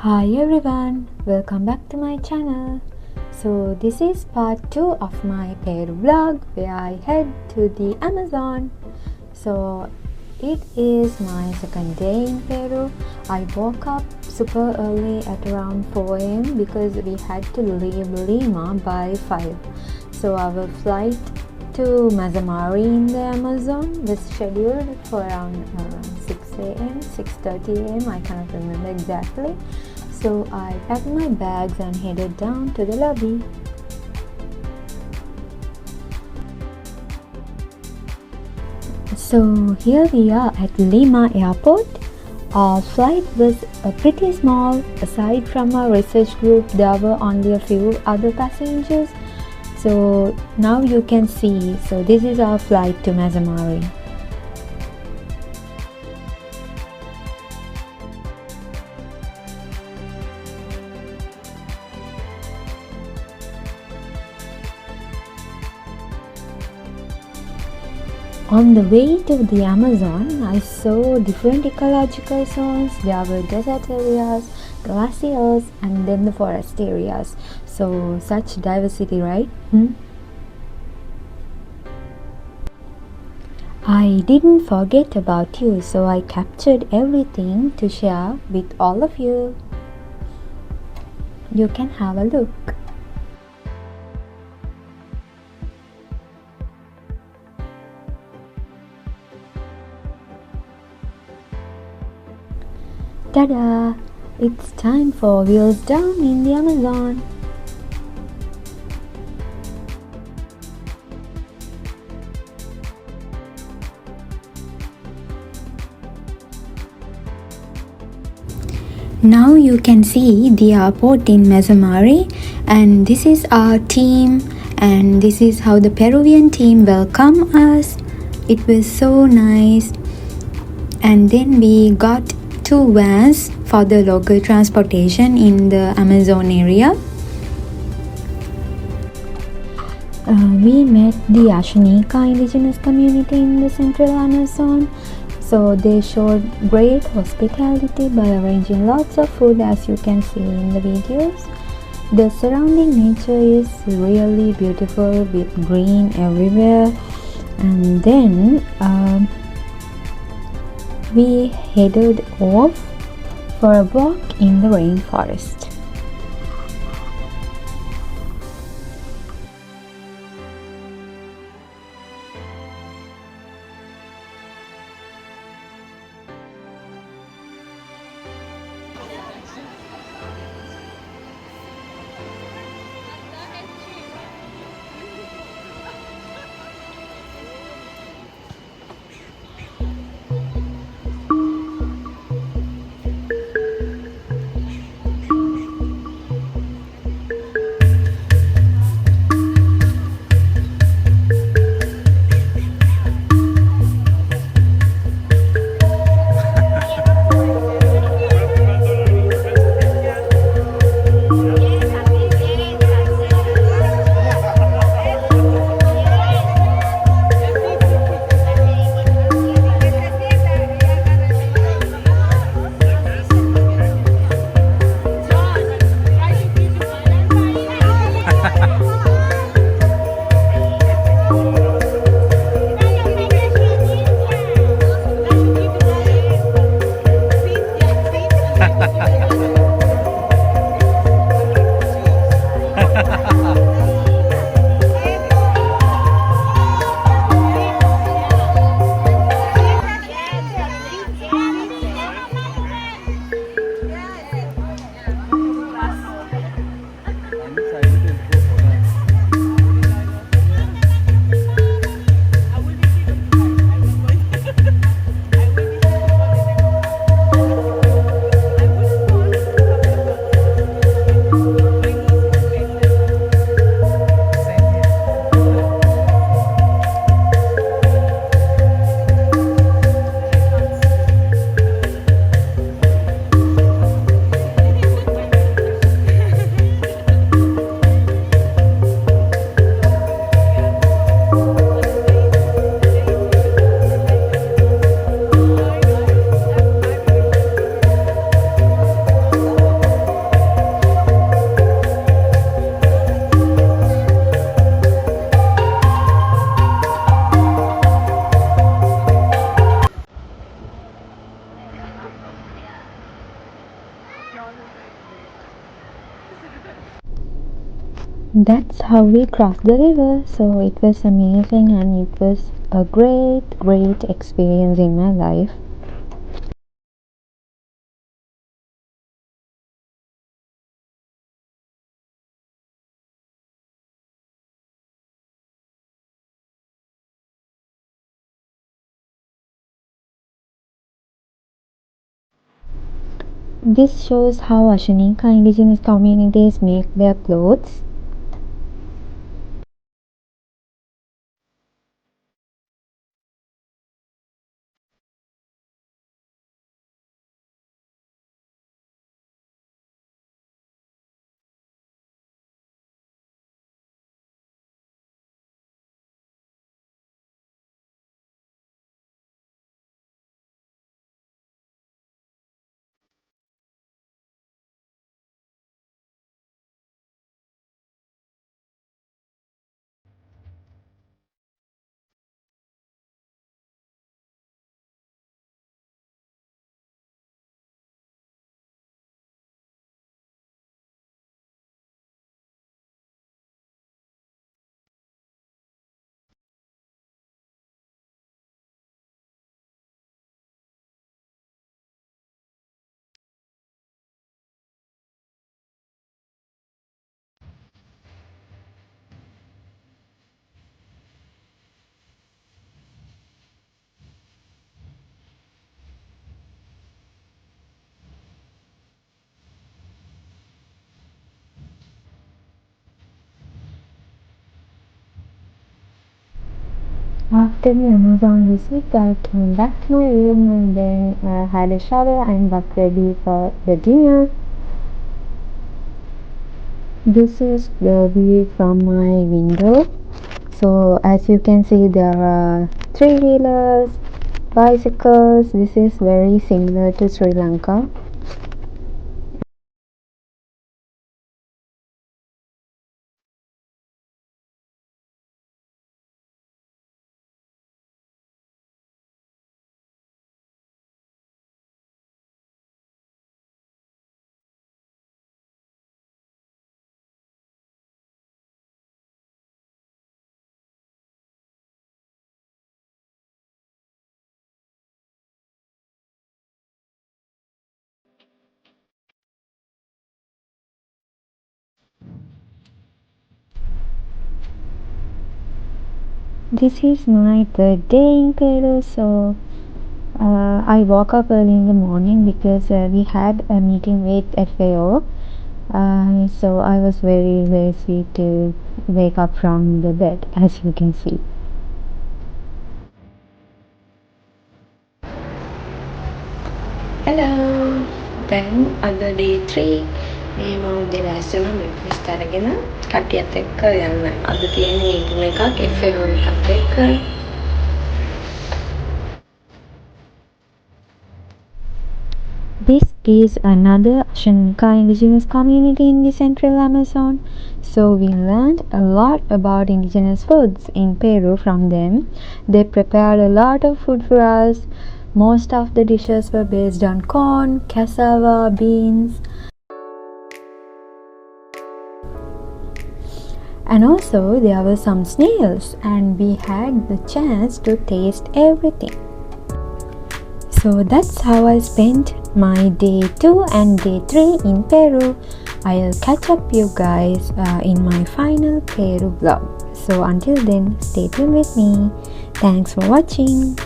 Hi everyone, welcome back to my channel. So this is part 2 of my Peru vlog where I head to the Amazon. So it is my second day in Peru. I woke up super early at around 4 a.m. because we had to leave Lima by 5. So our flight to Mazamari in the Amazon was scheduled for around 6 a.m. 6:30 a.m. I cannot remember exactly. So I packed my bags and headed down to the lobby. So here we are at Lima Airport. Our flight was pretty small. Aside from our research group, there were only a few other passengers. So now you can see, so this is our flight to Mazamari. On the way to the Amazon, I saw different ecological zones. There were desert areas, glaciers, and then the forest areas. So such diversity, right? I didn't forget about you, so I captured everything to share with all of you. You can have a look. Ta-da! It's time for wheels down in the Amazon. Now you can see the airport in Mazamari, and this is our team, and this is how the Peruvian team welcomed us. It was so nice. And then we got 2 vans for the local transportation in the Amazon area. We met the Ashanika indigenous community in the central Amazon. So they showed great hospitality by arranging lots of food, as you can see in the videos. The surrounding nature is really beautiful with green everywhere. And then we headed off for a walk in the rainforest. That's how we crossed the river. So it was amazing and it was a great experience in my life. This shows how Ashaninka indigenous communities make their clothes. After the Amazon visit, I came back to my room and then had a shower and got ready for the dinner. This is the view from my window. So as you can see, there are three-wheelers, bicycles. This is very similar to Sri Lanka. This is my third day in Peru. So I woke up early in the morning because we had a meeting with FAO. So I was very lazy to wake up from the bed, as you can see. Hello! දැන් අද day 3 මේ මම උදේ ලෑස්තිලා breakfast අරගෙන කට්ටියත් එක්ක යන්න. අද තියෙන මීටින් එකක් FAO එකත් එක්ක. This is another Ashaninka indigenous community in the central Amazon. So we learned a lot about indigenous foods in Peru from them. They prepared a lot of food for us. Most of the dishes were based on corn, cassava, beans, and also there were some snails, and we had the chance to taste everything. So that's how I spent my day 2 and day 3 in Peru. I'll catch up you guys in my final Peru vlog. So until then, stay tuned with me. Thanks for watching.